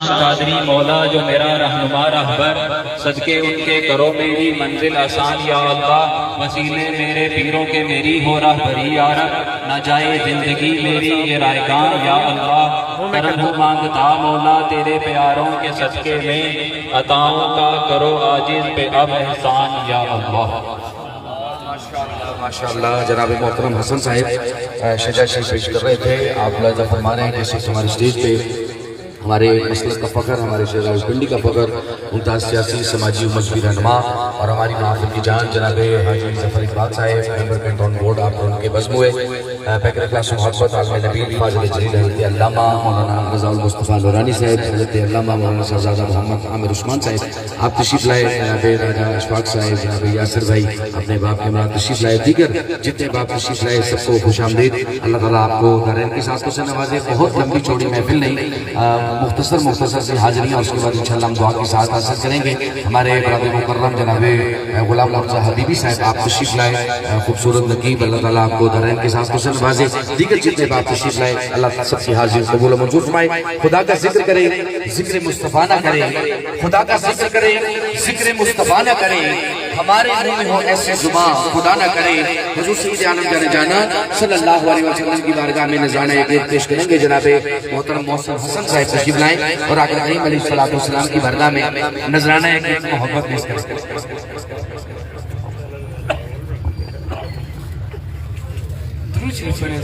قادری مولا جو میرا رہنما رہبر، صدقے ان کے کرو میری منزل آسان یا اللہ، وسیلے میرے پیروں کے میری ہو رہبری یا رب، نہ جائے زندگی میری یہ رائگان یا اللہ، کرم مانگتا مولا تیرے پیاروں کے صدقے میں، عطاؤں کا کرو عاجز پہ اب احسان یا اللہ۔ ماشاءاللہ جناب محترم حسن صاحب شجاع شریف پیش کر رہے تھے۔ آپ لازم فرما رہے ہیں کہ اس ہمارے اسٹیج پہ ہمارے مسلک کا فخر، ہمارے شہر راولپنڈی کا فخر، ممتاز سیاسی سماجی و مذہبی رہنما اور ہماری محافل کی جان جناب حاجی ظفر اقبال صاحب، ممبر کینٹون بورڈ، آپ ان کے بزموئے پیکر اخلاص و محبت عالم نبیل فاضل جلیل حضرت علامہ مولانا رضا المصطفیٰ نورانی صاحب، حضرت علامہ مولانا شہزادہ محمد عامر عثمان صاحب، آپ تشریف لائے، جناب راجہ اشفاق صاحب، جناب یاسر بھائی اپنے باپ کے مراد تشریف لائے، دیگر جتنے باپ تشریف لائے سب کو خوش آمدید۔ اللہ تعالیٰ آپ کو دارین کی ساتھ سے نوازے۔ بہت لمبی چوڑی محفل نہیں، مختصر سی حاضریاں، اس کے بعد انشاءاللہ ہم دعا کی ساتھ حاصل کریں گے۔ ہمارے برادر مکرم جناب غلام مرزا حبیبی صاحب آپ تشریف لائے، خوبصورت نقیب، اللہ تعالیٰ آپ کو دارین کے ساتھ سے نوازے۔ دیگر جتنے باپ تشریف لائے اللہ سب کی حاضری قبول و منظور فرمائے۔ خدا کا ذکر کرے ذکر مصطفیٰ نہ کرے، خدا کا ذکر کرے ذکر مصطفیٰ نہ کرے، ہمارے منہ میں ہو ایسے زبان خدا نہ کرے۔ حضور سید عالم جانے جانا صلی اللہ علیہ وسلم کی بارگاہ میں نذرانہ ایک پیش کریں گے۔ جناب محترم محسن حسن صاحب تشریف لائیں اور آقا کریم علیہ السلام کی بارگاہ میں نذرانہ ایک محبت پیش کریں۔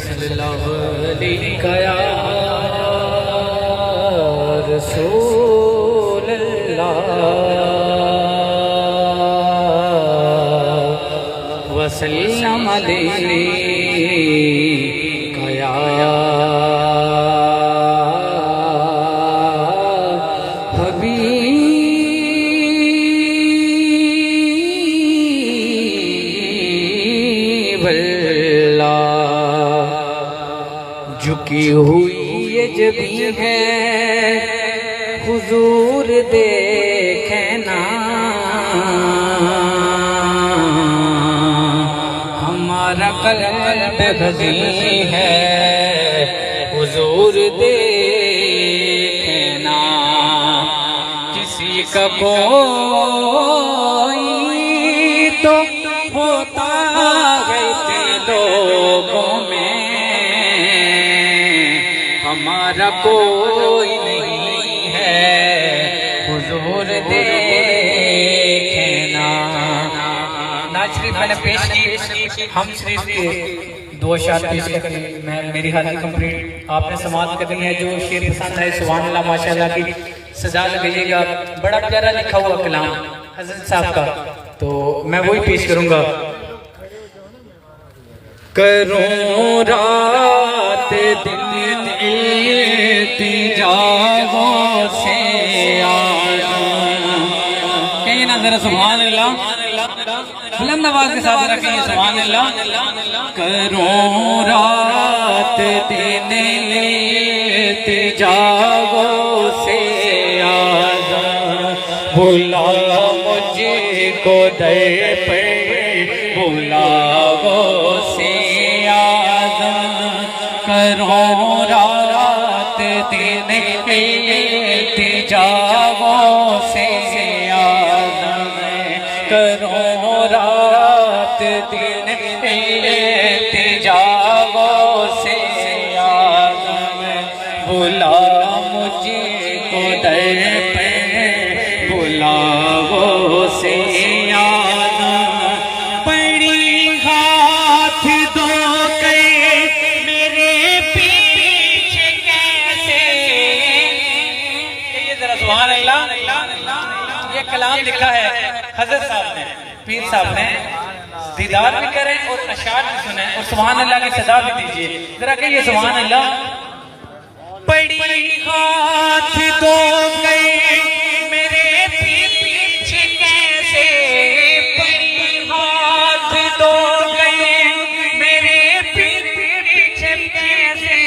صلی اللہ علیہ یا رسول اللہ وسلم علیہ یا حبیب اللہ۔ جھکی ہوئی یہ جبیں ہے حضور دیکھنا، ہمارا قلب بھری ہے حضور دیکھنا، کسی کا کوئی تو ہوتا ہے لوگوں میں، ہمارا کوئی نہیں ہے حضور دیکھنا۔ نعت شریف میں نے پیش کی، ہم شریف کے دو اشعار پیش کریں، میں میری حاضری کمپلیٹ، آپ نے سماعت کرنی ہے۔ جو شعر پسند ہے سبحان اللہ ماشاءاللہ کی سزا لگائیے گا، بڑا پیارا لکھا ہوا کلام حضرت صاحب کا، تو میں وہی پیش کروں گا۔ کروں رات دن التجاؤں سے کہیں نا ذرا سبحان اللہ، بلند آواز کے ساتھ رکھیں سبحان اللہ۔ کروں رات دن التجاؤں سے بلا مجھ کو در پر بلاؤ سے کروں رات دن التجاؤں سے کروں رات دن التجاؤں سے بلا مجھ کو در پہ بلاؤ سے بڑی ہاتھ دو کے میرے پیچھے کیسے، یہ ذرا سبحان اللہ، یہ کلام لکھا ہے حضرت صاحب نے، پیر صاحب نے، دیدار بھی کریں اور اشعار بھی سنیں اور سبحان اللہ کی صدا بھی دیجئے، ذرا کہیے سبحان اللہ۔ بڑی ہاتھ دو گئے میرے پیچھے کیسے، بڑی ہاتھ دو گئے میرے پیچھے کیسے،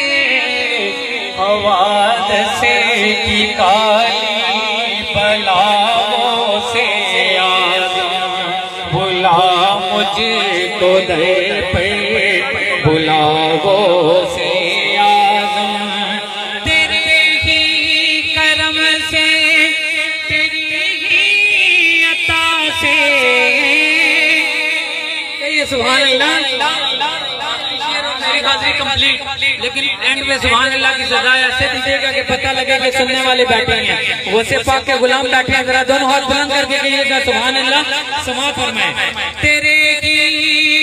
حوادث کی کالی بلاؤں سے بلا مجھ کو در پہ بلاؤ سے آزم تیرے ہی کرم سبحان اللہ میری حاضری کمپلیٹ، لیکن اینڈ میں سبحان اللہ کی سزا ایسے دیجیے گا کہ پتہ لگے کہ سننے والے بیٹھے ہیں، غوث پاک کے غلام بیٹھے ہیں، ذرا دونوں ہاتھ بلند کر کے کہیے گا سبحان اللہ، سما فرمائیں۔ تیرے ہی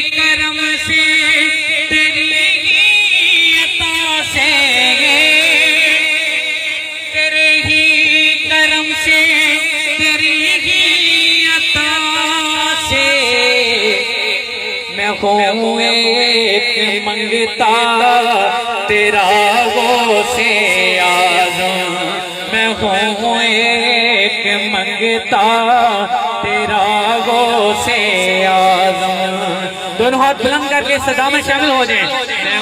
کرم سے تیری ہی عطا سے، تیرے ہی کرم سے تیری ہی عطا سے میں ہوں ایک منگتا تیرا غوث اعظم، میں ہوں ایک منگتا تیرا غوث اعظم۔ دونوں ہاتھ بلند کر کے صدا میں شامل ہو جائیں۔ میں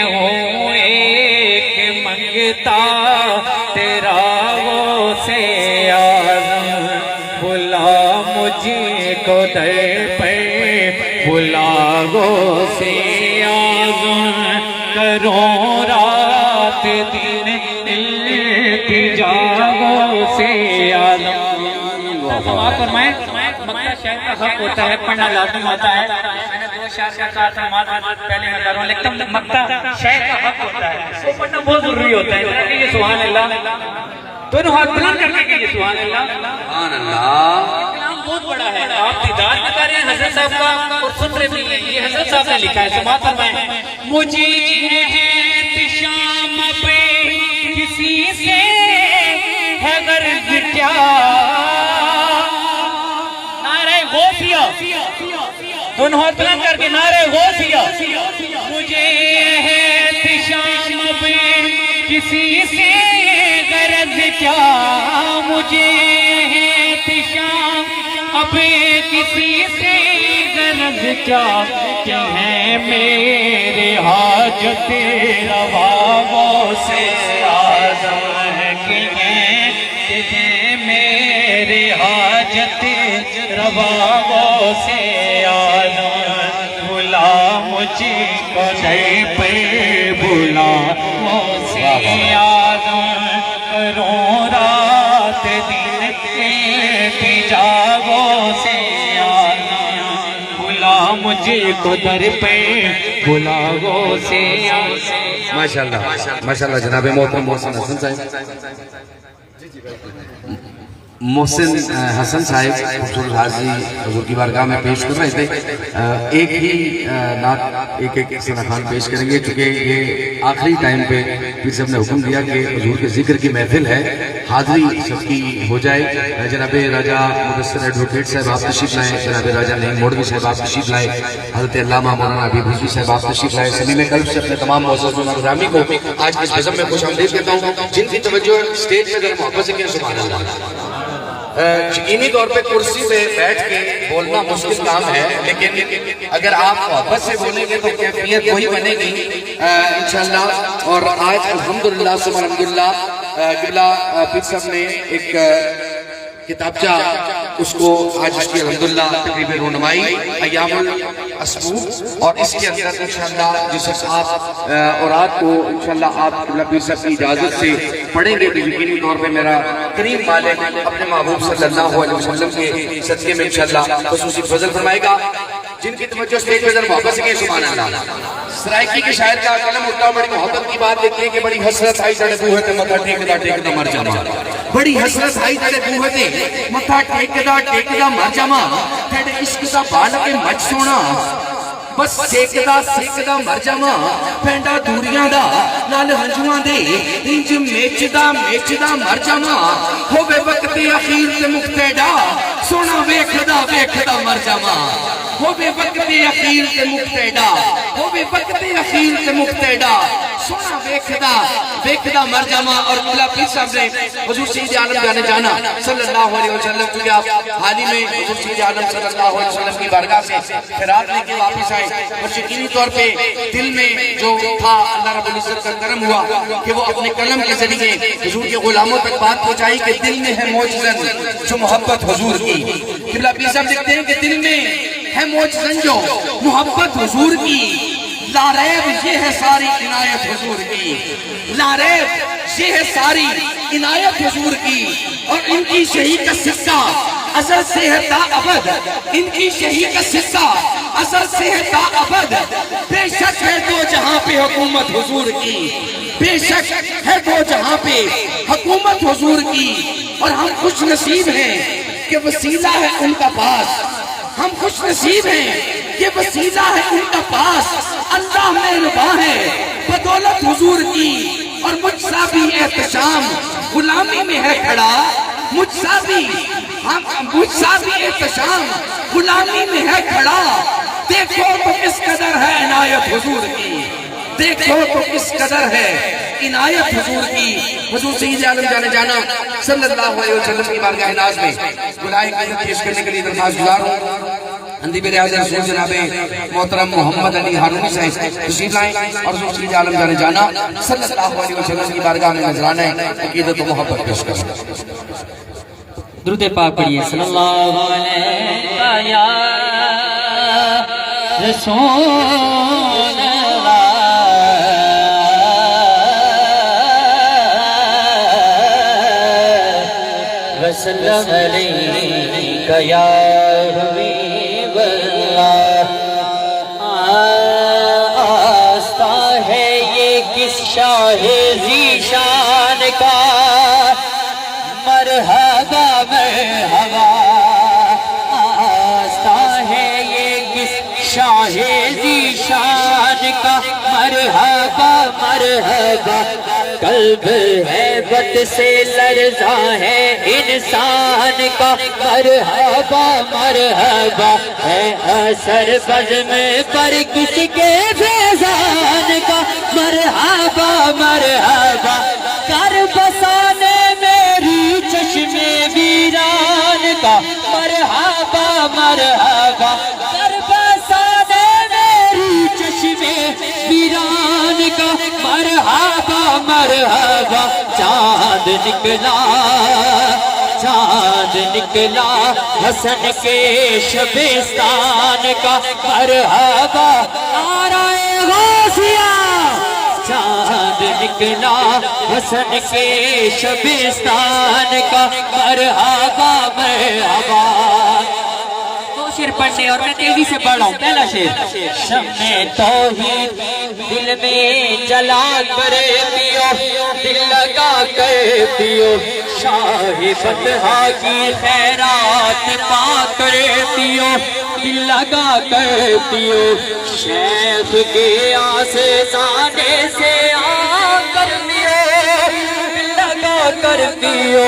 ہوں ایک منگتا تیرا غوث اعظم، بلا مجھے کو در پہ بلا غوث اعظم، کروں رات دن التجا غوث اعظم۔ سماعت فرمائیں۔ مکہ شہر کا حق ہوتا ہے، پڑھنا لازم ہوتا ہے۔ میں نے دو شعر کا کہا تھا پہلے میں کر رہا ہوں، لیکن مکہ شہر کا حق ہوتا ہے، اس کو پڑھنا بہت ضروری ہوتا ہے۔ یہ سبحان اللہ، دونوں ہاتھ بلند کر کے یہ سبحان اللہ۔ سبحان اللہ۔ کلام بہت بڑا ہے، آپ دیدار بھی کر رہے ہیں حضرت صاحب کا اور سن رہے بھی ہیں، یہ حضرت صاحب نے لکھا ہے۔ سماعت فرمائیں۔ مجھے ہے پیشام پہ کسی سے ہے غرض کیا، نعرہ غوثیہ، دونوں ہاتھ بلند کر کے نعرہ غوثیہ۔ مجھے ہے پیشام پہ کسی سے غرض کیا، مجھے ہے پیشام اب کسی سے غرض کیا، کہ ہے میرے حاجت روا غوث اعظم، کہ ہے میرے حاجت روا غوث اعظم، بلا مجھے کو در پہ بلا غوث اعظم، کروں رات دن التجا غوث اعظم، بلا مجھے کو در پہ بلا غوث اعظم۔ ماشاءاللہ ماشاءاللہ جناب محترم محسن حسن صاحب، محسن حسن صاحب خوبصورت حاضری حضور کی بارگاہ میں پیش کر رہے تھے۔ ایک ہی نعت ایک ثنا خوان پیش کریں گے، چونکہ یہ آخری ٹائم پہ پھر صاحب نے حکم دیا کہ حضور کے ذکر کی محفل ہے، حاضری سب کی ہو جائے۔ جناب راجہ مدثر ایڈوکیٹ صاحب آپ تشریف لائیں، جناب راجہ نعیم موڑوی صاحب آپ تشریف لائیں، حضرت علامہ مولانا حبیب رضوی صاحب آپ تشریف لائیں۔ صمیم قلب سے اپنے تمام معزز گرامی کو آج اس بزم میں خوش آمدید کہتا ہوں، جن کی توجہ اسٹیج پہ ذرا محبت سے کیا سبحان اللہ۔ یقینی طور پہ کرسی پہ بیٹھ کے بولنا مشکل کام ہے، لیکن اگر آپ محبت سے بولیں گے تو کیفیت وہی بنے گی انشاءاللہ۔ اور آج الحمدللہ ثم الحمدللہ قبلہ پیر صاحب نے ایک کتابچہ اس کو آج اس کی الحمدللہ تقریب رونمائی ایام الاسبوع، اور اس کے اندر انشاءاللہ جس آپ اورات کو انشاءاللہ آپ قبلہ پیر صاحب کی اجازت سے پڑھیں گے تو یقینی طور پہ میرا کریم مالک اپنے محبوب صلی اللہ علیہ وسلم کے صدقے میں انشاءاللہ خصوصی فضل فرمائے گا۔ جن کی توجہ اسٹیج پہ ذرا محبت سے کہیں سبحان اللہ۔ سرائکی کے شاعر کا کلم اٹھا، بڑی محبت کی بات دیکھتے ہیں کہ بڑی حسرت آئی جڑے بوہتے متھا ٹیکدا ٹیکدا مر جاما، بڑی حسرت آئی جڑے بوہتے متھا ٹیکدا ٹیکدا مر جاما، تھڑے عشق دا بال کے مچ سونا، بس سیکدا سیکدا مر جاما، پینڈا دوریاں دا نال ہنجواں دے انج میچدا میچدا مر جاما، ہووے وقت اخیر تے مقتدا سونا ویکھدا ویکھدا مر جاما، ہووے وقت اخیر تے مقتدا، ہووے وقت اخیر تے مقتدا سونا ویکھدا ویکھدا مر جاما۔ اور قبلہ پیر صاحب نے حضور سید عالم جانے جانا صلی اللہ علیہ وسلم، کیونکہ آپ حال ہی میں حضور سید عالم صلی اللہ علیہ وسلم کی بارگاہ سے خیرات لے کے واپس آئے، اور یقینی طور پہ دل میں جو تھا اللہ رب العزت کا کرم ہوا کہ وہ اپنے قلم کے ذریعے حضور کے غلاموں تک بات پہنچائی کہ دل میں ہے موجزن جو محبت حضور کی۔ قبلہ پیر صاحب لکھتے ہیں کہ دل میں ہے موجزن جو محبت حضور کی، لا ریب یہ ہے ساری عنایت حضور کی، لا ریب یہ ہے ساری عنایت حضور کی، اور ان کی شہید کا سکہ ازل سے ہے تا ابد ان کی شہی کا سکہ، ازل سے ہے تا ابد، بے شک ہے دو جہاں پہ حکومت حضور کی، بے شک ہے دو جہاں پہ حکومت حضور کی، اور ہم خوش نصیب ہیں کہ وسیلہ ہے ان کا پاس، ہم خوش نصیب ہیں کہ وسیلہ ہے ان کا پاس، اللہ مہرباں ہے بدولت حضور کی، اور مجھ سا بھی احتشام غلامی میں ہے کھڑا، مجھ سا بھی احتشام غلامی میں ہے کھڑا، دیکھو تو کس قدر ہے عنایت حضور کی، دیکھو تو کس قدر ہے عنایت حضور کی۔ حضور سید عالم جانے جانا صلی اللہ علیہ وسلم کی بارگاہ ناز میں گلائے قیدت پیش کرنے کے لیے درخواست گزار ہوں۔ اندیب ریاض رسول جناب محترم محمد علی ہارونی صاحب تشریف لائیں اور حضور سید عالم جانے جانا صلی اللہ علیہ وسلم کی بارگاہ میں نذرانہ عقیدت و محبت پیش کریں۔ درود پاک پڑھیے صلی اللہ علیہ یا رسول اللہ وسلم علیکہ یا حبیب اللہ۔ آستہ ہے یہ کس شاہ ذیشان کا، مرحبا مرحبا، آستہ ہے یہ کس شاہ ذیشان کا، مرحبا مرحبا، قلب ہیبت سے لرزاں ہے انسان کا، مرحبا مرحبا، ہے اثر بزم پر کس کے فیضان کا، مرحبا مرحبا، کر بسانے میری چشم ویران کا، مرحبا مرحبا، کر بسانے میری چشم ویران کا، مرحبا مرحبا، چاند نکلا چاند نکلا حسن کے شبستان کا، مرحبا آرائے غوثیہ، چاند نکلا حسن کے شبستان کا، مرحبا مرحبا۔ دو شعر پڑھنے اور میں تیزی سے پڑھ رہا ہوں۔ پہلا شعر، شمع توحید دل میں جلا کر پیو، دل لگا کر پیو، شاہ فتح کی خیرات پا کر پیو، دل لگا کر پیو، شیخ کے آستانے سے آ کر پیو، دل لگا کر پیو،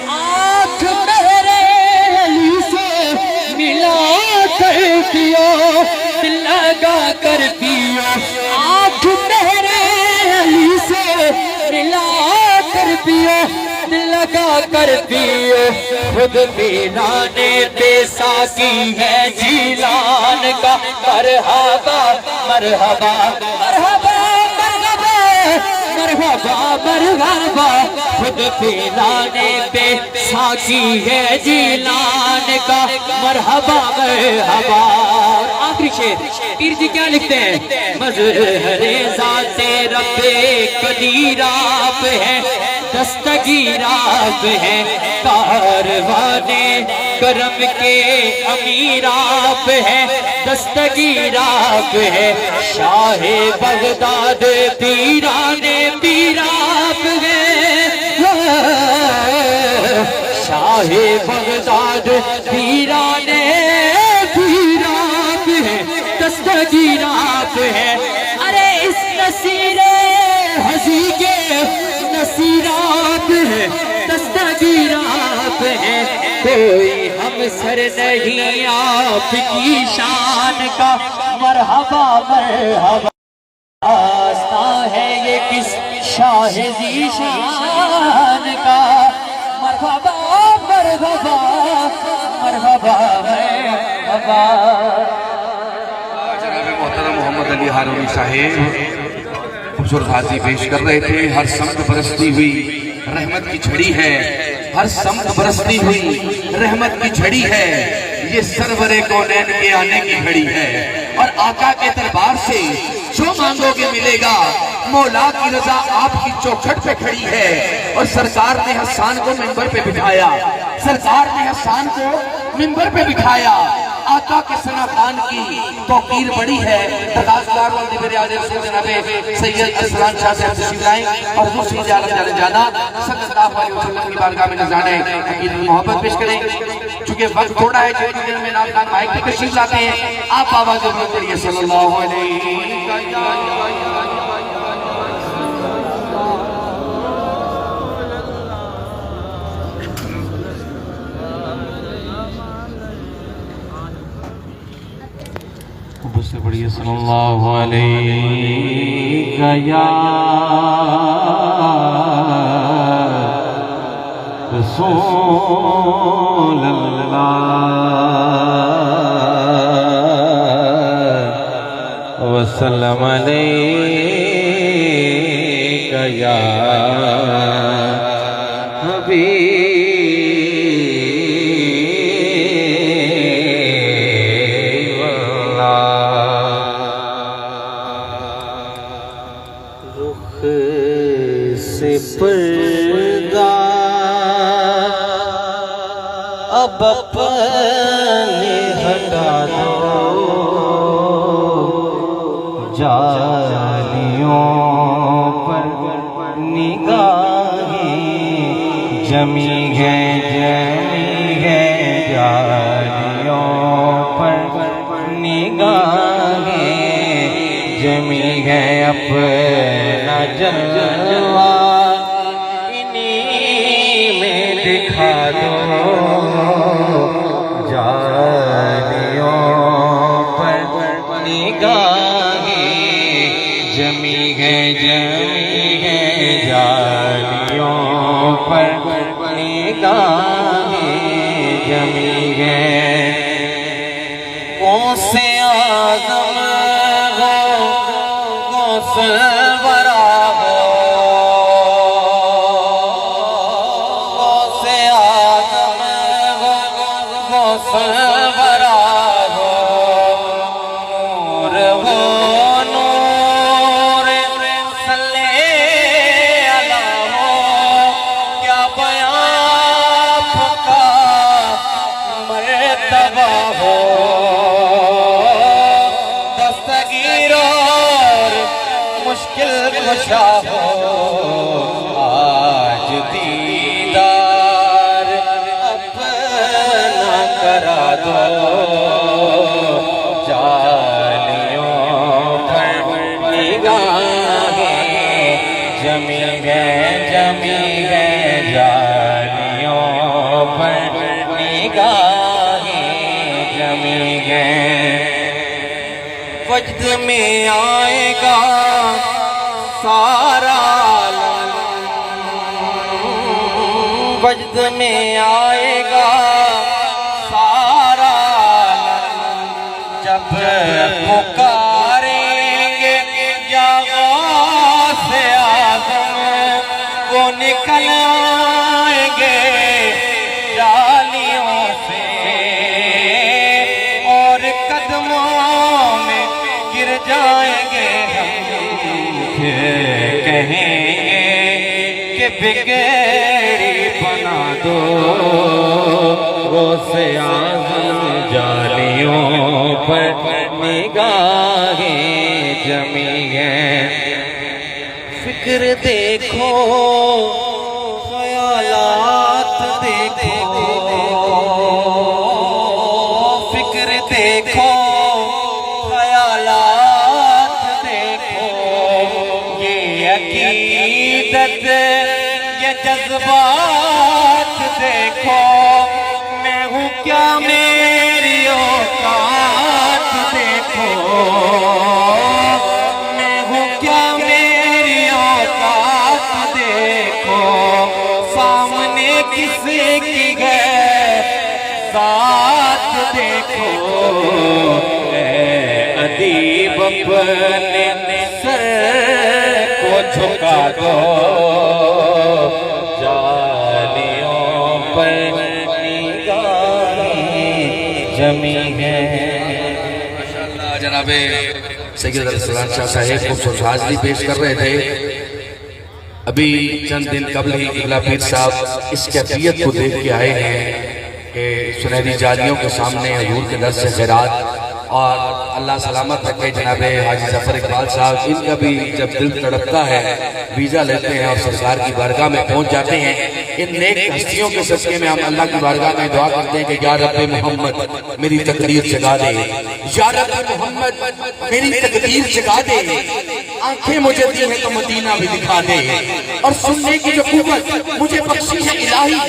آنکھ میرے علی سے ملا کر پیو، دل لگا کر پیو، آنکھ میرے علی سے ملا کر پیو، دل لگا کر پیو، خود پیلانے پہ ساقی ہے جیلان کا، مرحبا مرحبا مرحبا مرحبا مرحبا، خود پلانے پہ ساقی ہے جیلان کا، مرحبا مرحبا۔ آخری شعر پیر جی کیا لکھتے ہیں، مظہر ذات رب قدیر آپ ہے، دستگیر آپ ہے، کاروان کرم کے امیر آپ ہے، دستگیر آپ ہے، شاہ بغداد پیران پیر آپ ہے، شاہ بغداد پیران پیر آپ ہے، دستگیر آپ ہے، ارے اس نصیر ہنسی کے نصیر آپ ہے، دستگیر آپ ہے، کوئی ہم سر نہیں آپ کی شان کا، مرحبا مرحبا، آستہ ہے یہ کس شاہ ذیشان کا، مرحبا مرحبا مرحبا مرحبا۔ جناب محترم محمد علی ہارونی صاحب خوبصورت حاضری پیش کر رہے تھے۔ ہر سمت برستی ہوئی رحمت کی چھڑی ہے، ہر سمت برستی ہوئی رحمت کی چھڑی ہے، یہ سرور کونین کے آنے کی گھڑی ہے، اور آقا کے دربار سے جو مانگو گے ملے گا، مولا کی رضا آپ کی چوکھٹ پہ کھڑی ہے، اور سرکار نے حسان کو منبر پہ بٹھایا، سرکار نے حسان کو منبر پہ بٹھایا آقا کے ثنا خان کی توقیر بڑی ہے درخواستگار والد میرے آج رسول جناب سید اسلام شاہ صاحب تشریف لائیں اور دوسری عالم جانے جانا صلی اللہ علیہ وسلم کی بارگاہ میں نذرانے عقید محبت پیش کریں چونکہ وقت تھوڑا ہے جتنی دیر میں نام خان مائک کی تشریف لاتے ہیں آپ آواز بلند کریے صلی اللہ علیہ سے پڑھیے صلی اللہ علیہ یا رسول اللہ وسلم علیہ یا حبیب پردہ اب اپنے ہٹا دو جالیوں پر نگاہیں جمی ہے جالیوں پر نگاہیں جمی ہے اپنا جلوہ دکھا دو جالیوں پر نگاہیں جمی ہے جالیوں پر نگاہیں جمی ہے کون سے آدم ہو کون سے برا ہو نور صلی اللہ ہو کیا بیان کا مرتبہ ہو دستگیر اور مشکل کشا ہو آج دیدار اپنا کرا دو جالیوں پر نگاہیں جمی ہے جالیوں پر نگاہیں جمی ہے وجد میں آئے گا سارا وجد میں آئے گا سارا جب پکاریں گے یا غوث اعظم وہ نکل آئیں گے جالیوں سے اور قدموں میں گر جائیں گے ہم کہیں گے کہ بگڑی بنا دو غوث اعظم جالیوں پر نگاہیں جمی ہیں فکر دیکھو خیالات دیکھو فکر دیکھو خیالات دیکھو یہ عقیدت یہ جذبات دیکھو میں ہوں کیا میری اوقات دیکھو میں ہوں کیا میری اوقات دیکھو سامنے کسی کی ہے ذات دیکھو اے ادیب اپنے سر کو جھکا دو جالیوں پر نگاہیں جمی ہے ماشاءاللہ جناب سید اسلام شاہ صاحب خوبصورت حاضری پیش کر رہے تھے ابھی چند دن قبل ہی قبلہ پیر صاحب اس کیفیت کو دیکھ کے آئے ہیں کہ سنہری جالیوں کے سامنے حضور کے در سے خیرات، اور اللہ سلامت رکھے جناب حاجی ظفر اقبال صاحب، ان کا بھی جب دل تڑپتا ہے ویزا لیتے ہیں اور سرکار کی بارگاہ میں پہنچ جاتے ہیں۔ ان نیک ہستیوں کے صدقے میں ہم اللہ کی بارگاہ میں دعا کرتے ہیں کہ یا رب محمد میری تقدیر جگا دے، یا رب محمد میری تقدیر جگا دے، آنکھیں مجھے دی ہیں تو مدینہ بھی دکھا دے، اور سننے کی جو قوت مجھے بخشی ہے الہی،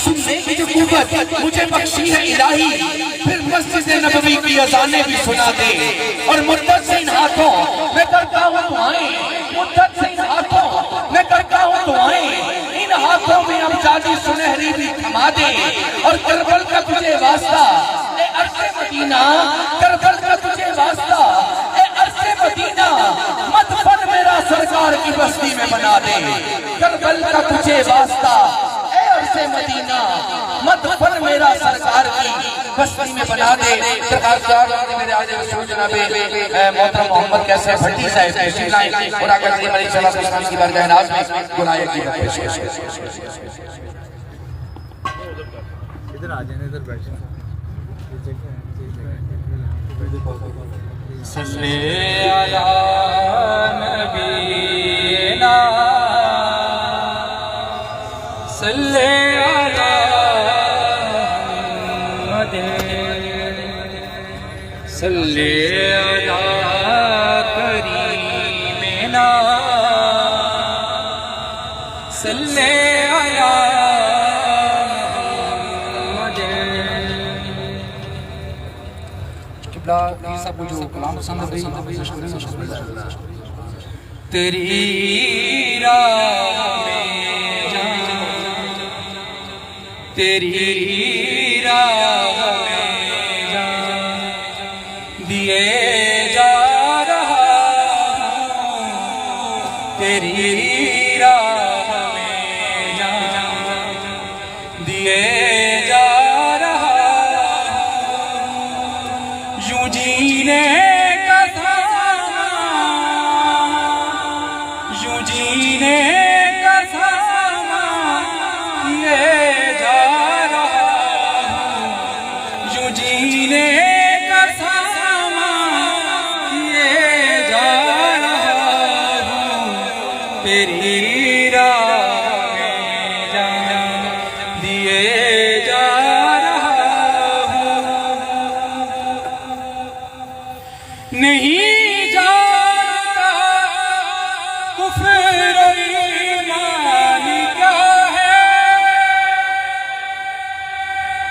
سننے کی جو قوت مجھے بخشی ہے الہی، پھر مسجد نبوی کی اذانیں بھی سنا دے، اور مدت سے ان ہاتھوں میں کرتا ہوں دعائیں، مدت سے ان ہاتھوں میں کرتا ہوں دعائیں، ان ہاتھوں میں اب جالی سنہری بھی تھما دے، اور کربل کا تجھے واسطہ اے عرض مدینہ، کربل کا تجھے واسطہ اے عرض مدینہ، مدفن میرا سرکار کی بستی میں بنا دے، کربل کا تجھے واسطہ اے عرض مدینہ، مدفن میرا سرکار کی بستی میں بنا دے۔ سرکار صاحب میرے آج رسول جناب محترم محمد کیسر بھٹی صاحب تشریف لائیں اور آقا کریم علیہ السلام کی بارگاہ ناز میں گناہ کی پیش کریں۔ ادھر آ جائیں، ادھر بیٹھیں۔ صلی علی نبینا صلی علی محمد صلی علی کریمنا صلی علی محمد۔ قبلہ پیر صاحب کو جو کلام پسند ہے تیری راہ میں جان، تیری راہ میں جان دیے جا رہا ہوں، تیری راہ میں جان دیے جا رہا ہوں، یوں جینے کا تھا، یوں جینے کا سامان کیے جا رہا ہوں، یوں جینے کا سامان کیے جا رہا ہوں، تیری راہ میں جان دیے جا رہا ہوں، نہیں جانتا کفر و ایمان کیا ہے،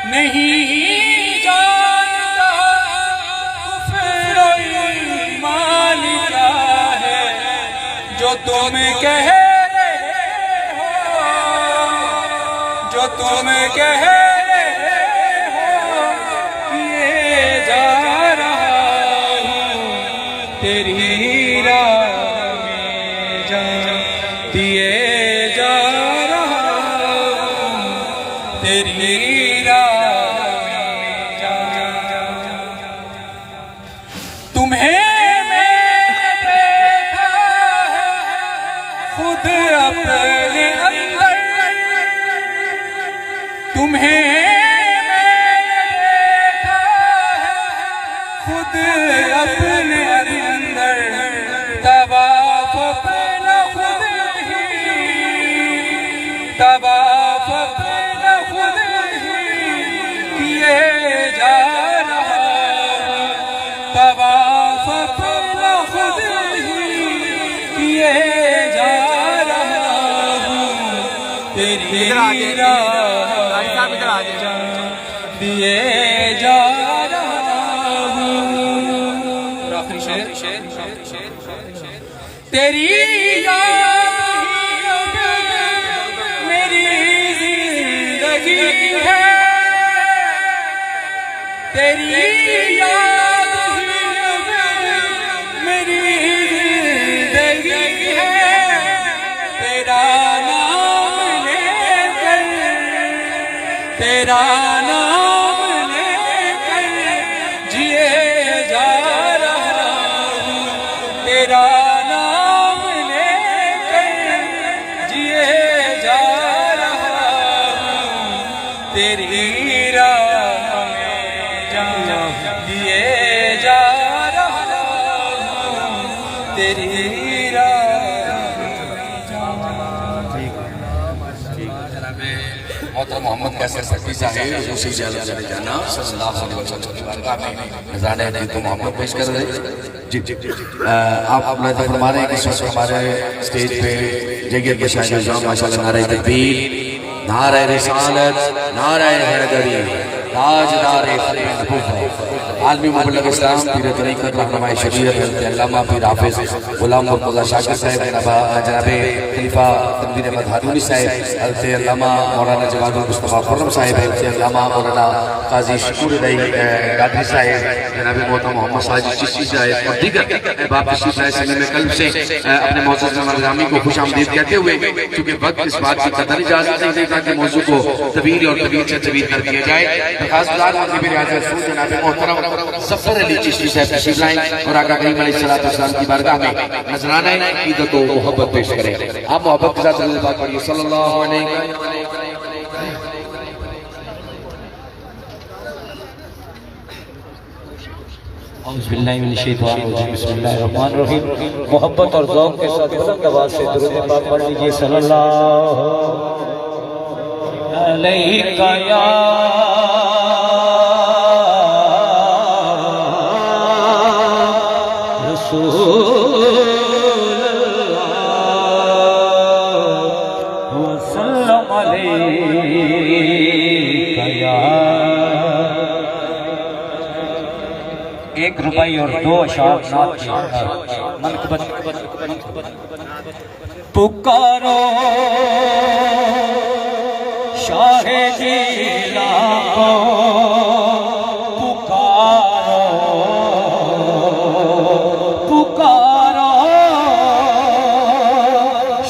نہیں جانتا کفر و ایمان کیا ہے، جو تم کہہ رہے ہو، جو تم کہہ رہے ہو کیے جا رہا ہوں، تیری راہ میں جان دیے جا رہا ہوں، تیری راہ میں جان۔ تمہیں میں دیکھا ہے خود اپنے اندر، تمہیں میں دیکھا ہے خود اپنے اندر، طواف اپنا خود ہی، طواف اپنا خود ہی کیے جا رہا ہوں، طواف اپنا خود ہی کیے جا رہا ہوں، تیری راہ میں جان دیے جا رہا ہوں۔ اور آخری شعر، تیری یاد میری زندگی ہے، تیری یاد میری زندگی ہے، تیرا نام لے کر، تیرا نام لے کر جیے جا رہا ہوں، تیرا نام لے کر محترم محمد قیصر سکتی صاحب دوسری جالب جانے جانا صلی اللہ علیہ وسلم کی بارگاہ میں نذرانے عقیدت و محمد پیش کر رہے ہیں. جی آپ ملاحظہ فرما رہے ہیں کہ اس وقت ہمارے اسٹیج پہ جگہ کے شاہد نظام ماشاءاللہ نعرہ تکبیر، نعرہ رسالت، نعرہ حیدری، تاجدار عالمی مبلغ اسلام پیر طریقت رہنما شریعت حضرت علامہ پیر حافظ غلام مرتضیٰ شاکر صاحب، جناب خلیفہ تنویر احمد ہارونی صاحب، حضرت علامہ مولانا جواد المصطفیٰ خرم صاحب، حضرت علامہ مولانا قاضی شکور رئی قادری صاحب، جناب محترم محمد ساجد چشتی صاحب اور دیگر احباب تشریف لائے سلیم قلب سے اپنے معزز مہمان گرامی کو خوش آمدید کہتے ہوئے، چونکہ وقت اس بات کی قدر اجازت نہیں دیتا کہ موضوع کو طویل اور طویل سے طویل کر دیا جائے. خاص گزار مغربی ریاض رسول جناب محترم ظفر علی چشتی صاحب تشریف لائیں اور آقا کریم علیہ السلام کی بارگاہ میں نذرانہ عقیدت و محبت پیش کریں. آپ محبت کے ساتھ صلی اللہ علیہ وسلم صلی اللہ علیہ وسلم. اعوذ باللہ من الشیطان الرجیم بسم اللہ الرحمن الرحیم. محبت اور ذوق کے ساتھ بلند آواز سے درود پاک پڑھ لیجئے. صلی اللہ علیہ یا ایک ربائی اور دو اشعار نعت کی منقبت. پکارو شاہ جیلان کو، پکارو پکارو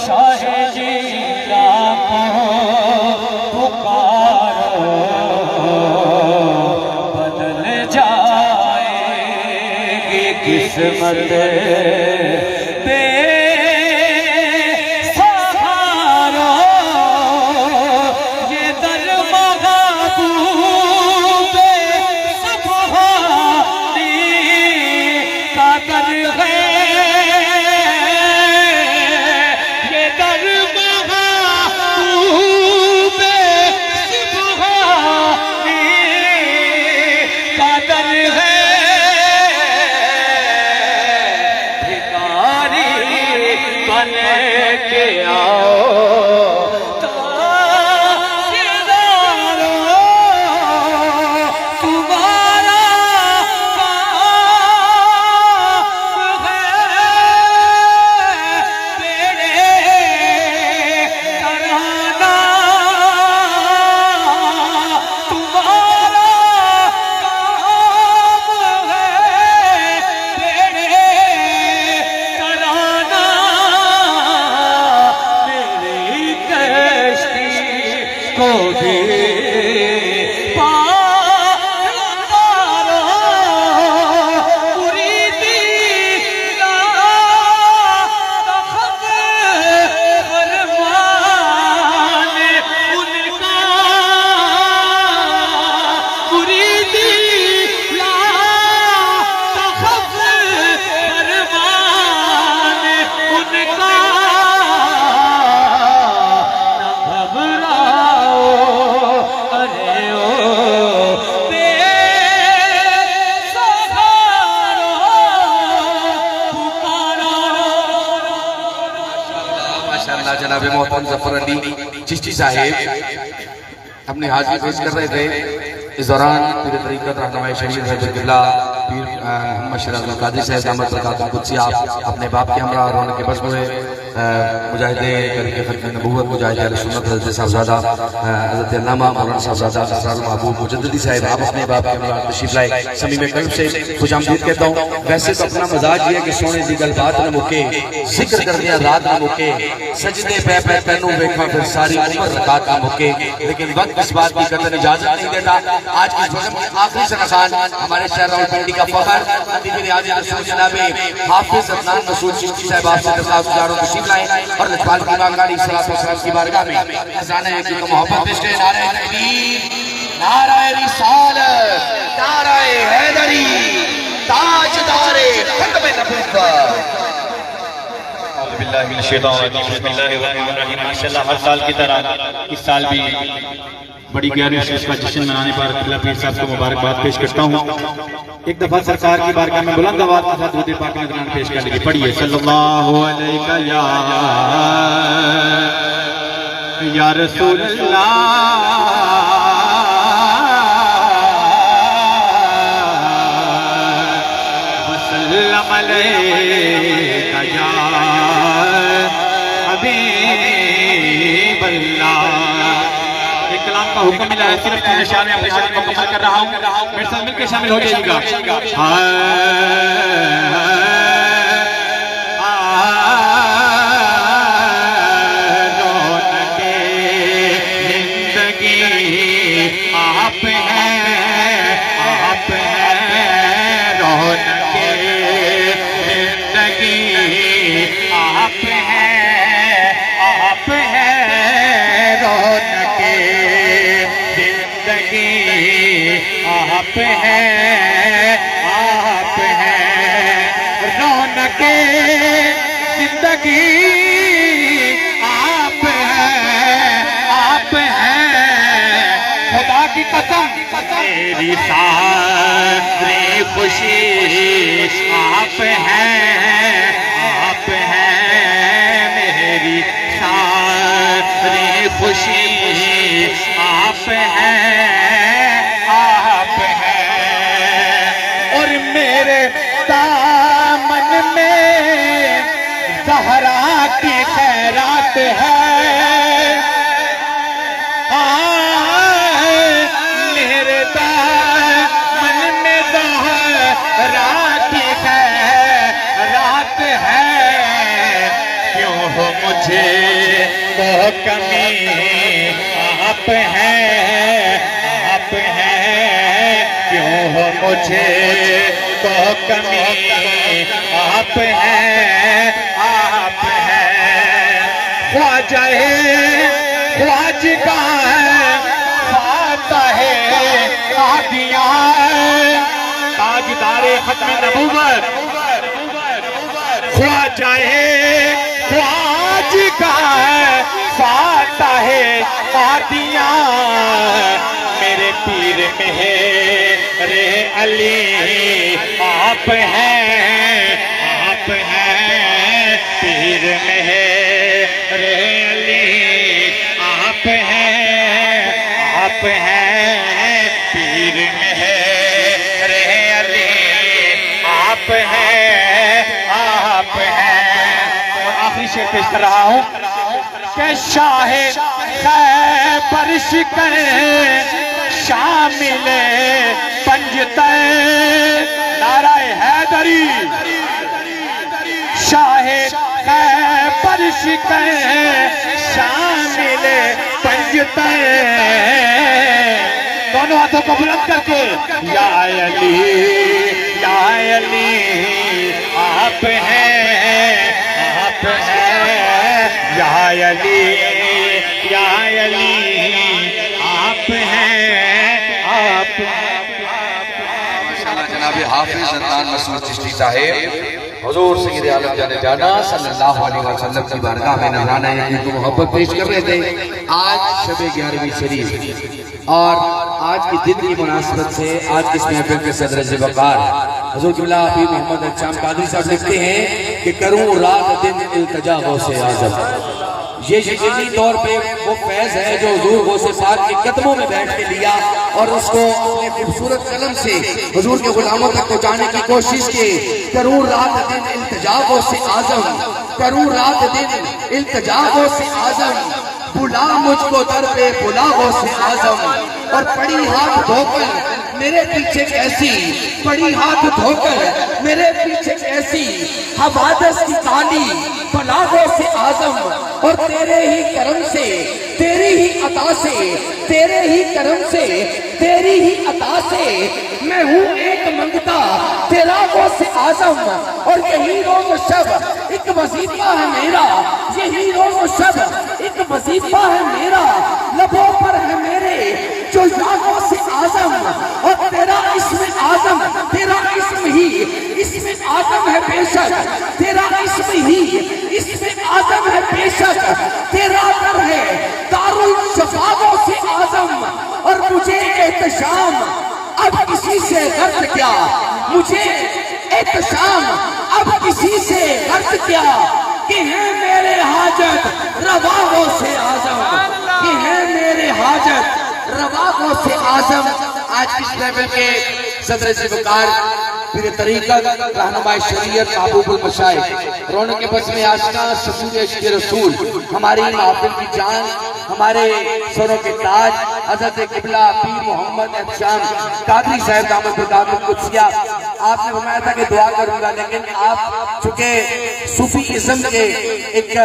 شاہ جیلان کو، پکارو بدل جائے قسمت بے سہارا. یہ در محبوب سبحانی کا در ہے، یہ در محبوب سبحانی کا در ہے. جناب محترم ظفر علی چشتی صاحب اپنی حاضری پیش کر رہے تھے. اس دوران پیر طریقت رہنما شریعت حضرت اللہ پیر محمد شرف القادری صاحب دامت برکاتہ القدسی آپ اپنے باپ کے ہمراہ رونق کے بزم ہوئے. مجاہد طریقہ ختم نبوت مجاہد اہل سنت حضرت صاحبزادہ حضرت علامہ مولانا صاحبزادہ اسرار محبوب مجددی صاحب آپ اپنے باپ کے ہمراہ تشریف لائے. صمیم قلب سے خوش آمدید کہتا ہوں. ویسے تو اپنا مزاج یہ ہے کہ سونے دی گل بات نہ مکے، ذکر کر دیا رات نہ مکے، سجدے پہ پہ تینوں ویکھا پھر ساری عمر رکعت نہ مکے، لیکن وقت اس بات کی قدر اجازت نہیں دیتا. آج کی جزم کی آخری سرخان ہمارے شہر راولپنڈی کا فخر ادیب ریاض رسول جناب حافظ عدنان مسعود چشتی صاحب آپ سے درخواست گزاروں کو تشریف لائیں اور لجپال کی مانگاری صلی اللہ علیہ وسلم کی بارگاہ میں نذرانہ عقیدت و محبت پیش کریں. نعرہ تکبیر، نعرہ رسالت، نعرہ حیدری، تاجدار ختم نبوت. باللہ من الشیطان الرجیم بسم اللہ الرحمن الرحیم ماشاءاللہ ہر سال کی طرح اس سال بھی بڑی 11ویں شیش کا جشن منانے پر قبلہ پیر صاحب کو مبارکباد پیش کرتا ہوں ایک دفعہ سرکار کی بارگاہ میں بلند آواز کے ساتھ درود پاک نذران پیش کر لیجیے پڑھیے صلی اللہ علیہ یا رسول اللہ وسلم علیہ یا حبیب اللہ کلام کا حکم ملا ہے صرف تین اشعار میں اپنے شعر مکمل کر رہا ہوں میرے ساتھ مل کے شامل ہو جائیے گا رونق زندگی آپ ہیں رونق زندگی آپ ہیں رونق آپ ہیں رونق زندگی آپ ہیں خدا کی قسم میری ساری خوشی آپ ہیں میری ساری خوشی آپ ہیں اور میرے دامن میں زہرا کی خیرات ہے میرے دامن میں زہرا کی خیرات ہے کیوں ہو مجھے وہ کمی آپ ہیں کیوں ہو مجھے تو کمی آپ ہیں خواجہ خواجگاہ فاتح قادیان تاجدار ختم نبوت خواجہ خواجگاہ فاتح قادیان میرے پیر مہر علی آپ ہیں پیر مہر علی آپ ہیں پیر مہر علی آپ ہیں اور آخری شعر پیش کر رہا ہوں کہ شاہ خیبر شکر شامل پنجتر نعرہ حیدری شاہ خیبر شکر شامل پنجتر دونوں ہاتھوں کو بلند کر کے یا علی آپ ہیں یا علی آپ ہیں جناب حافظ زندان مسعود چشتی صاحب حضور سید عالم جانا صلی اللہ علیہ وسلم کی بارگاہ میں نذرانہ کی محبت پیش کر رہے تھے آج شب 11ویں شریف اور آج کی دن کی مناسبت سے آج کی اس محفل کے صدر وقار حضور قبلہ حبیب محمد اچام قادری صاحب لکھتے ہیں کہ کروں رات دن التجا غوث اعظم یہ یقینی طور پہ وہ فیض ہے جو حضور غوث پاک کے قدموں میں بیٹھ کے لیا اور اس کو اپنے خوبصورت قلم سے حضور کے غلاموں تک پہنچانے کی کوشش کی کروں رات دن التجا غوث اعظم کروں رات دن التجا غوث اعظم بلا مجھ کو در پہ بلا غوث اعظم اور پڑی ہاتھ دھو کر میرے پیچھے کیسی پڑی ہاتھ دھو کر میرے پیچھے کیسی حوادث کی تالی بلا غوث اعظم اور تیرے ہی کرم سے تیری ہی عطا سے تیرے ہی کرم سے تیری ہی عطا سے میں ہوں ایک منگتا تیرا غوث اعظم اور یہی روز و شب ایک وظیفہ ہے میرا یہی روز و شب ایک وظیفہ ہے میرا لبوں پر ہے میرے جو یا غوث اعظم اور تیرا اسم اعظم تیرا اسم ہی اسم اعظم ہے بے شک تیرا اسم ہی اسم شک تیرا در ہے دارالشفاعوں سے اعظم، اور مجھے احتشام اب کسی سے غرض کیا، مجھے احتشام اب کسی سے غرض کیا، کہ ہے میرے حاجت رواؤں سے اعظم، کہ ہے میرے حاجت رواؤں سے اعظم۔ آج کس لیول کے صدر سے وقار پھر طریقت رہنمائی شریعت محبوب المشائخ رونق کے بس میں آشنا شفیع عشق رسول ہماری محفل کی جان، ہمارے سروں کے تاج حضرت قبلہ پیر محمد احتشام قادری صاحب دامت بردامت قدسیہ، آپ نے فرمایا تھا کہ دعا کروں گا، لیکن آپ چونکہ صوفی ازم کے ایک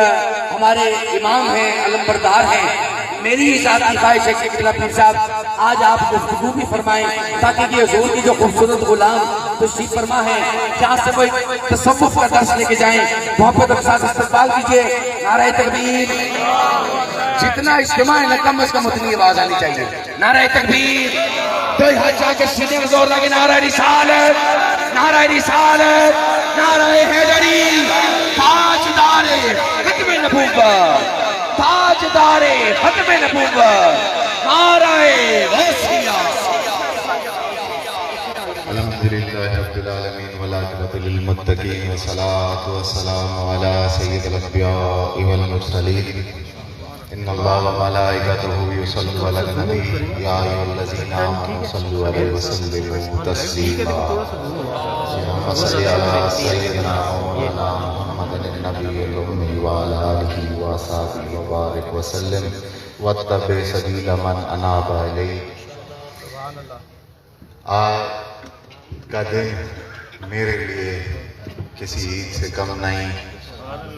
ہمارے امام ہیں، علم بردار ہیں، میری ذاتی خواہش ہے کہ قبلہ پیر صاحب آج آپ گفتگو بھی فرمائیں تاکہ یہ حضور کی جو خوبصورت غلام تشریف فرما ہے جہاں سے وہ تصوف کا درس لے کے جائیں، محبت کے ساتھ استقبال کیجئے۔ نعرہ تکبیر، جتنا اجتماع ہے نا کم از کم اتنی آواز آنی چاہیے۔ نعرہ تکبیر، کوئی حج جا کے سینے میں زور لگے، نعرہ رسالت، نعرہ رسالت، نعرہ حیدری، تاجدار ختم نبوت، تاجدار ختم نبوت، نعرہ غوثیہ۔ الحمدللہ رب العالمین والعاقبۃ للمتقین والصلاۃ والسلام علی سید الانبیاء والمرسلین ان اللہ وملائکتہ یصلون علی النبی یا ایھا الذین آمنوا صلوا علیہ وسلموا تسلیما اللهم صل علی سیدنا مولانا محمد النبی الأمی وعلی آلہ وصحبہ وبارک وسلم واتبع سبیل من اناب الیہ۔ آج کا دن میرے لیے کسی عید سے کم نہیں،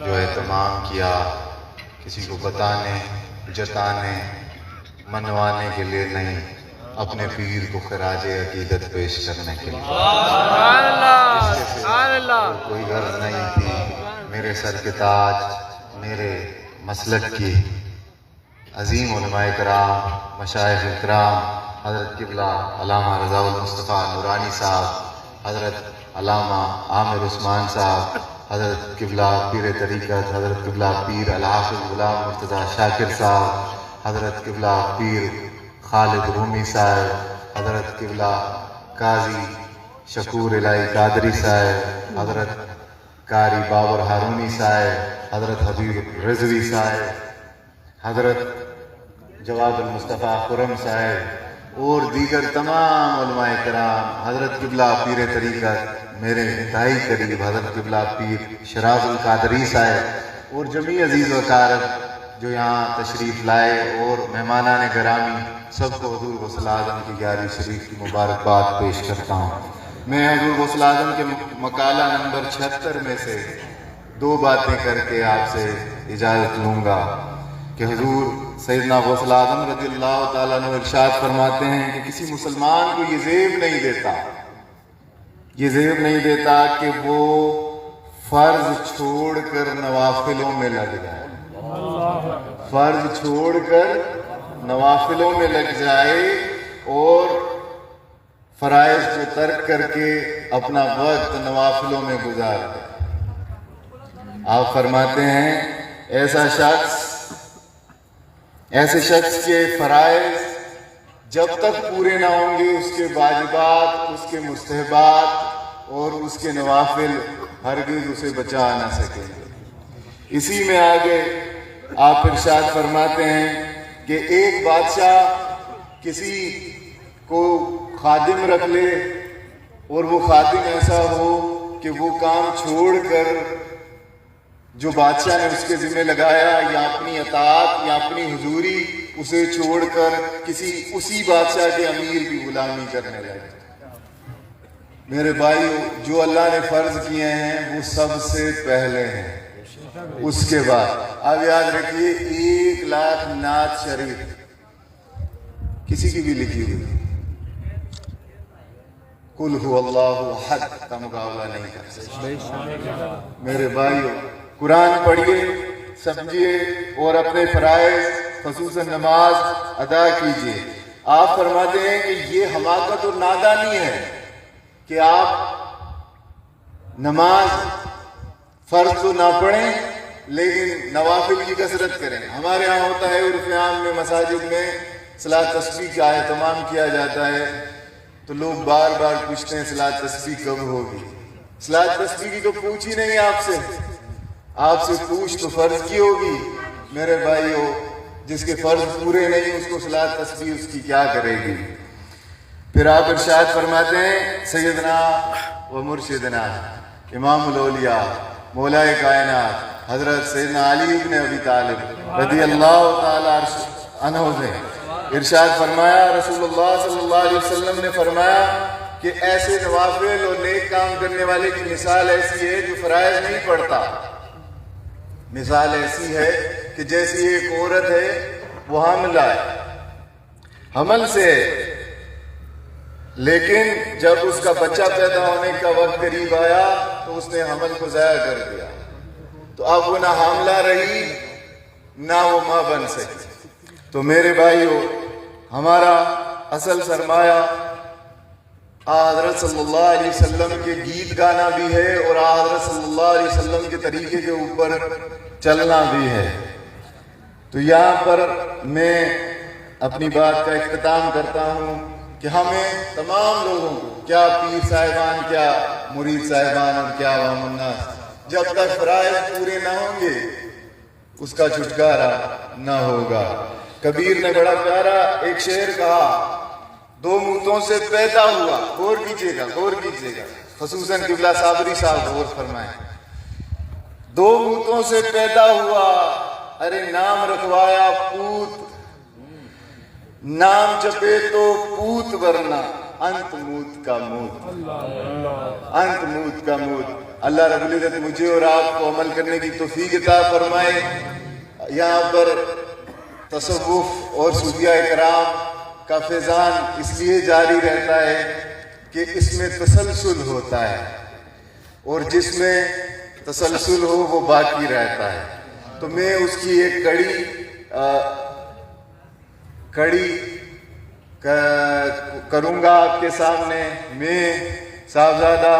جو اہتمام کیا کسی کو بتانے، جتانے، منوانے کے لیے نہیں، اپنے پیر کو خراج عقیدت پیش کرنے کے لیے۔ کوئی غرض نہیں تھی، میرے سر کے تاج، میرے مسلک کی عظیم علماء کرام، مشائخ کرام، حضرت قبلہ علامہ رضا المصطفیٰ نورانی صاحب، حضرت علامہ عامر عثمان صاحب، حضرت قبلہ پیر طریقت، حضرت قبلہ پیر الحافظ غلام مرتضیٰ شاکر صاحب، حضرت قبلہ پیر خالد رومی صاحب، حضرت قبلہ قاضی شکور الہی قادری صاحب، حضرت قاری بابر ہارونی صاحب، حضرت حبیب رضوی صاحب، حضرت جواد المصطفیٰ خرم صاحب اور دیگر تمام علماء کرام، حضرت قبلہ پیر طریقت میرے انتہائی قریب حضرت قبلہ پیر شراز القادری صاحب، اور جمیع عزیز و اقارب جو یہاں تشریف لائے، اور مہمانان گرامی، سب کو حضور غوث اعظم کی 11ویں شریف کی مبارکباد پیش کرتا ہوں۔ میں حضور غوث اعظم کے مقالہ نمبر 76 میں سے 2 باتیں کر کے آپ سے اجازت لوں گا کہ حضور سیدنا غوث اعظم رضی اللہ تعالیٰ عنہ ارشاد فرماتے ہیں کہ کسی مسلمان کو یہ زیب نہیں دیتا کہ وہ فرض چھوڑ کر نوافلوں میں لگ جائے، فرض چھوڑ کر نوافلوں میں لگ جائے اور فرائض کو ترک کر کے اپنا وقت نوافلوں میں گزار دے۔ آپ فرماتے ہیں ایسے شخص کے فرائض جب تک پورے نہ ہوں گے، اس کے واجبات، اس کے مستحبات اور اس کے نوافل ہرگز اسے بچا نہ سکیں گے۔ اسی میں آگے آپ ارشاد فرماتے ہیں کہ ایک بادشاہ کسی کو خادم رکھ لے اور وہ خادم ایسا ہو کہ وہ کام چھوڑ کر جو بادشاہ نے اس کے ذمہ لگایا یا اپنی اطاعت یا اپنی حضوری اسے چھوڑ کر کسی اسی بادشاہ کے امیر کی غلامی کرنے لگے۔ میرے بھائیو، جو اللہ نے فرض کیے ہیں وہ سب سے پہلے ہیں، اس کے بعد اب یاد رکھیے 1 لاکھ نعت شریف کسی کی بھی لکھی ہوئی، قل هو اللہ احد کا مقابلہ نہیں کر سکتے۔ میرے بھائیو، قرآن پڑھیے، سمجھیے اور اپنے فرائض خصوصاً نماز ادا کیجیے۔ آپ فرماتے ہیں کہ یہ حماقت اور نادانی ہے کہ آپ نماز فرض تو نہ پڑھیں لیکن نوافل کی کثرت کریں. ہمارے ہاں ہوتا ہے عرف عام میں مساجد میں صلاۃ تسبیح کا اہتمام کیا جاتا ہے تو لوگ بار بار پوچھتے ہیں صلاۃ تسبیح کب ہوگی. صلاۃ تسبیح کی تو پوچھ ہی نہیں آپ سے پوچھ تو فرض کی ہوگی. میرے بھائیو، جس کے فرض پورے نہیں اس کو صلاۃ تسبیح اس کی کیا کرے گی. پھر آپ ارشاد فرماتے ہیں سیدنا و مرشدنا امام الاولیاء مولائے کائنات حضرت سیدنا علی ابن ابی طالب رضی اللہ تعالی عنہ نے ارشاد فرمایا، رسول اللہ صلی اللہ علیہ وسلم نے فرمایا کہ ایسے نوافل اور نیک کام کرنے والے کی مثال ایسی ہے جو فرائض نہیں پڑھتا. مثال ایسی ہے کہ جیسی ایک عورت ہے وہ حاملہ ہے، حمل سے، لیکن جب اس کا بچہ پیدا ہونے کا وقت قریب آیا تو اس نے حمل کو ضائع کر دیا. تو اب وہ نہ حاملہ رہی نہ وہ ماں بن سکی. تو میرے بھائیو، ہمارا اصل سرمایہ حضرت صلی اللہ علیہ وسلم کے گیت گانا بھی ہے اور حضرت صلی اللہ علیہ وسلم کے طریقے کے اوپر چلنا بھی ہے. تو یہاں پر میں اپنی بات کا اختتام کرتا ہوں کہ ہمیں تمام لوگوں کو، کیا پیر صاحبان، کیا مرید صاحبان اور کیا عوام الناس، جب تک فرائض پورے نہ ہوں گے اس کا چھٹکارا نہ ہوگا. کبیر نے بڑا پیارا ایک شعر کہا، دو موتوں سے پیدا ہوا. غور کیجیے گا خصوصاً قبلہ صابری صاحب غور فرمائیں. دو موتوں سے پیدا ہوا، ارے نام رکھوایا پوت، نام جپے تو پوت ورنہ انت موت کا موت، انت موت کا موت. اللہ رب العزت مجھے اور آپ کو عمل کرنے کی توفیق عطا فرمائے. یہاں پر تصوف اور صوفیہ کرام کا فیضان اس لیے جاری رہتا ہے کہ اس میں تسلسل ہوتا ہے، اور جس میں تسلسل ہو وہ باقی رہتا ہے. تو میں اس کی ایک کڑی کروں گا آپ کے سامنے. میں صاحبزادہ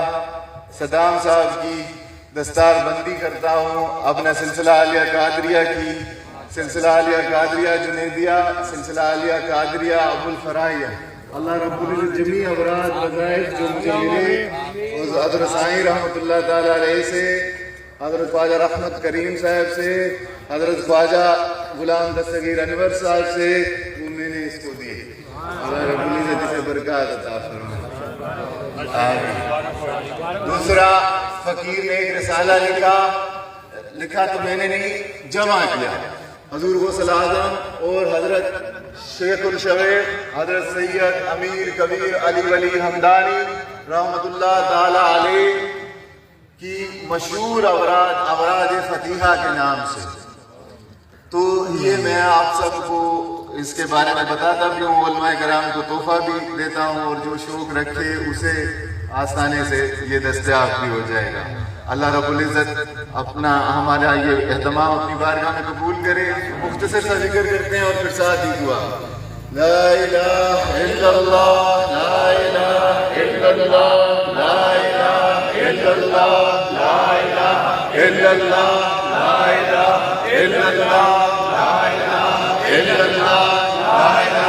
صدام صاحب کی دستار بندی کرتا ہوں اپنا سلسلہ عالیہ قادریہ کی، سلسلہ عالیہ قادریہ جنیدیہ، سلسلہ عالیہ قادریہ ابو الفرائیہ. اللہ رب العزت جمیع اوراد وظائف جو مجھے ملے حضرت سائیں رحمۃ اللہ تعالی علیہ سے، حضرت خواجہ رحمت کریم صاحب سے، حضرت خواجہ غلام دستگیر انور صاحب سے، وہ میں نے اس کو دیے. اللہ رب العزت اسے برکات عطا فرمائے. دوسرا، فقیر نے ایک رسالہ لکھا تو میں نے نہیں، جمع کیا. حضور غوث اعظم اور حضرت شیخ الشویخ حضرت سید امیر کبیر علی ولی حمدانی رحمۃ اللہ تعالی علیہ کی مشہور اوراد فتیحہ کے نام سے. تو یہ میں آپ سب کو اس کے بارے میں بتاتا بھی ہوں، علماء کرام کو تحفہ بھی دیتا ہوں، اور جو شوق رکھے اسے آستانے سے یہ دستیاب بھی ہو جائے گا. اللہ رب العزت اپنا ہمارا یہ اہتمام اپنی بارگاہ میں قبول کرے. مختصر سا ذکر کرتے ہیں اور پھر ساتھ ہی دعا. لا الہ الا اللہ، لا الہ الا اللہ، لا الہ الا اللہ، لا الہ الا اللہ، لا الہ الا اللہ، لا الہ الا اللہ، لا الہ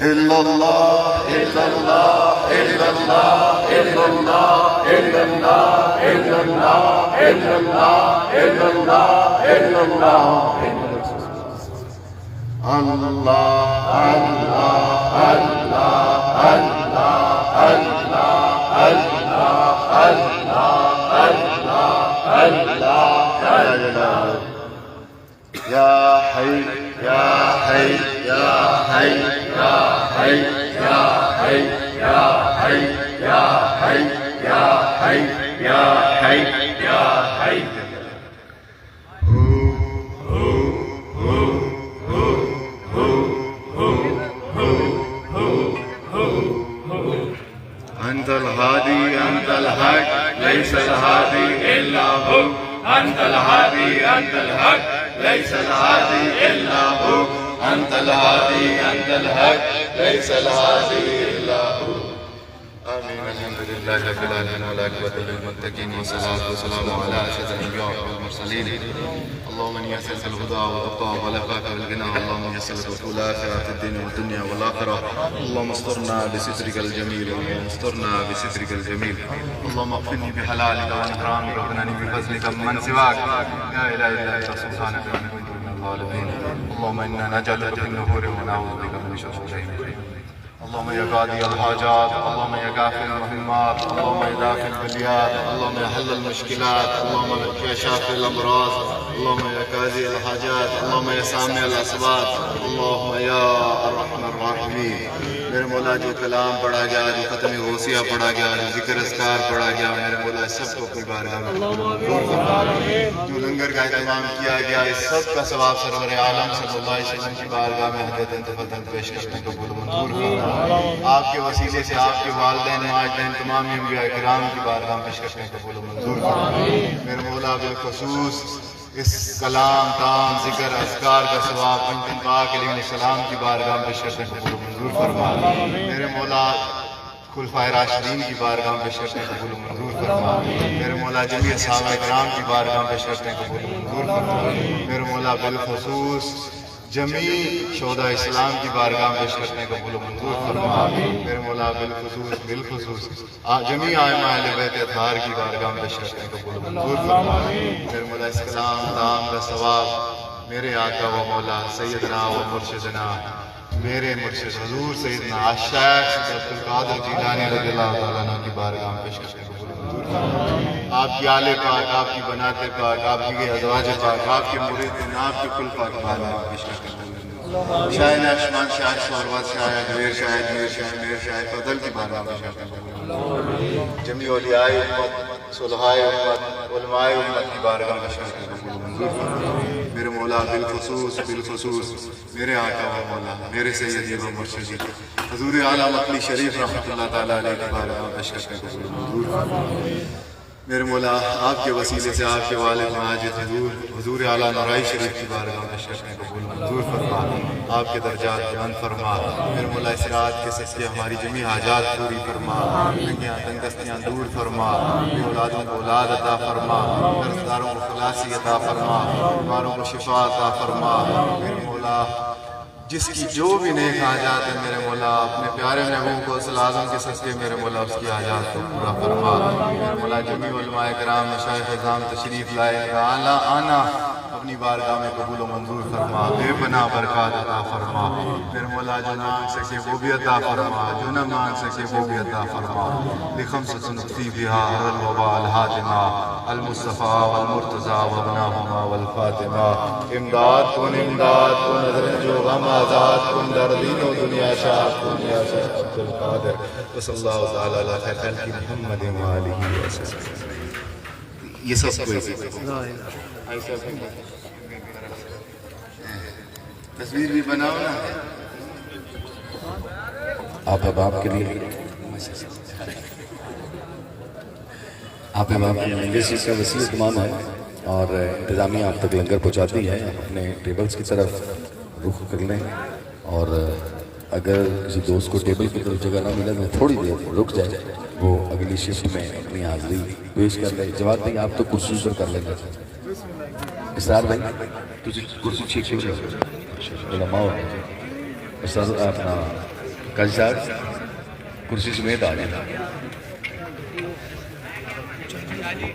الا اللہ، الا اللہ، الا اللہ، الا اللہ، الا اللہ، الا اللہ، الا اللہ، الا اللہ، الا اللہ، الا اللہ، اللہ، اللہ، اللہ، اللہ، اللہ، اللہ، اللہ، یا حی یا حی یا حی یا حی یا حی یا حی یا حی یا حی یا حی یا حی. انت الهادي انت الحق ليس الهادي الا هو، انت الهادي انت الحق ليس الهادي الا هو، انت الهادي انت الحق ليس الهادي الا هو. آمين الحمد لله رب العالمين والعاقبة للمتقين والصلاة والسلام على أسعد الأنبياء والمرسلين اللهم إني أسألك الهدى والتقى والعفاف والغنى اللهم إني أسألك الآخرة في الدين والدنيا والآخرة اللهم استرنا بسترك الجميل اللهم استرنا بسترك الجميل اللهم اغفرني بحلالك وعن حرامك واغنني بفضلك من سواك لا إله إلا أنت سبحانك إني كنت من الظالمين اللهم إنا نجعلك في النهور ونعوذ بك من شرورهم اللهم يا قاضي الحاجات اللهم يا غافر المهمات اللهم يا دافع البليات اللهم يا حل المشكلات اللهم يا شافي الامراض اللهم يا قاضي الحاجات اللهم يا سامع الاسباب اللهم يا ارحم الراحمین میرے مولا جو کلام پڑھا گیا جو ختم غوثیہ پڑھا گیا جو ذکر اذکار پڑھا گیا میرے مولا سب کو اپنی بارگاہ میں جو لنگر کا اہتمام کیا گیا اس سب کا ثواب سرور عالم صلی اللہ علیہ وسلم کی بارگاہ میں حضرت انتفاضل پیش کرنے کو قبول منظور فرما آپ کے وسیلے سے آپ کے والدین ماجدین تمام انبیاء کرام کی بارگاہ میں پیش کرنے کو قبول منظور فرما میرے مولا بالخصوص اس کلام تام ذکر اذکار کا ثواب انتم پاک علیہ السلام کی بارگاہ میں پیش کرنے کو قبول منظور فرما میرے مولا خلفائے راشدین کی بارگاہ میں پیش کرنے کو قبول منظور فرما میرے مولا جمیع صحابہ کرام کی بارگاہ میں پیش کرنے کو قبول منظور فرما میرے مولا بالخصوص جمیع شہداء اسلام کی بارگاہ میں پیش کرنے کو قبول منظور فرما میرے مولا بالخصوص جمیع ائمہ اہل بیت اطہار کی بارگاہ میں پیش کرنے کو قبول منظور فرما میرے مولا اس کلام تام کا ثواب میرے آقا و مولا سیدنا و مرشدنا میرے مرشد حضور سیدنا الشیخ سید عبدالقادر جیلانی رضی اللہ تعالیٰ عنہ کی بارگاہ میں پیش کرنے کو قبول منظور فرما آپ کی آل پاک آپ کی بنات پاک آپ کی ازواج پاک آپ کے مریدین آپ کے کل پاک بارگاہ میں پیش کرنے کو شاہ نشمان شاہ شہروت شاہ اجمیر شاہ اجمیر شاہ میر شاہ فضل کی بارگاہ میں پیش کرنے کو جمیع اولیاء امت صلحاء امت علماء امت کی بارگاہ میں پیش کرنے کو منظور فرما میرے مولا بالخصوص میرے آقا و مولا میرے سیدی و مرشدی حضور اعلیٰ مقلی شریف رحمۃ اللہ تعالیٰ علیہ کی بارگاہ میں پیش کرنے کو منظور فرما میرے مولا آپ کے وسیلے سے آپ کے والد ماجد حضور اعلیٰ نورائی شریف کی بارگاہ میں پیش کرنے کو منظور فرما آپ کے درجات بلند فرما میرے مولا اس رات کے صدقے ہماری جمیع حاجات پوری فرما تنگیاں تنگستیاں دور فرما بے اولادوں کو اولاد عطا فرما قرض داروں کو خلاصی عطا فرما بیماروں کو شفا عطا فرما میرے مولا جس کی جو بھی نیک حاجات ہے میرے مولا اپنے پیارے محبوب کو غوث اعظم کے صدقے میرے مولا اس کی حاجات کو پورا فرما میرے مولا جمیع علماء کرام مشائخ اعظام تشریف لائے آنا اپنی بارگاہ میں قبول و منظور فرما بے پناہ برکات عطا فرما میرے مولا جو نہ مانگ سکے وہ بھی عطا فرما جو نہ مانگ سکے وہ بھی عطا فرما لخمسۃ نقتی بہا الوباء الحاتمہ المصطفیٰ والمرتضیٰ وابناہما والفاطمہ امداد کن نظر جو غم آزاد کن در دین و دنیا شاد کن یا شیخ عبدالقادر وصلی اللہ تعالیٰ علیہ خیر خلق محمد وآلہ وسلم یہ سب کو تصویر بھی بناؤ نا آپ احباب کے لیے آپ احباب کے لیے اس چیز کا وسیع اہتمام ہے اور انتظامیہ آپ تک لنگر پہنچاتی ہے اپنے ٹیبلز کی طرف رخ کر لیں اور اگر کسی دوست کو ٹیبل کی طرف جگہ نہ ملے تو تھوڑی دیر رک جائے وہ اگلی شفٹ میں اپنی حاضری پیش کر لیں جواب بھائی آپ تو کرسی پر کر لیں گے اسرار بھائی کرسی ٹھیک ہو جائے علماء استاد اپنا قاضی صاحب کرسی سمیت آ جائیں گاڑی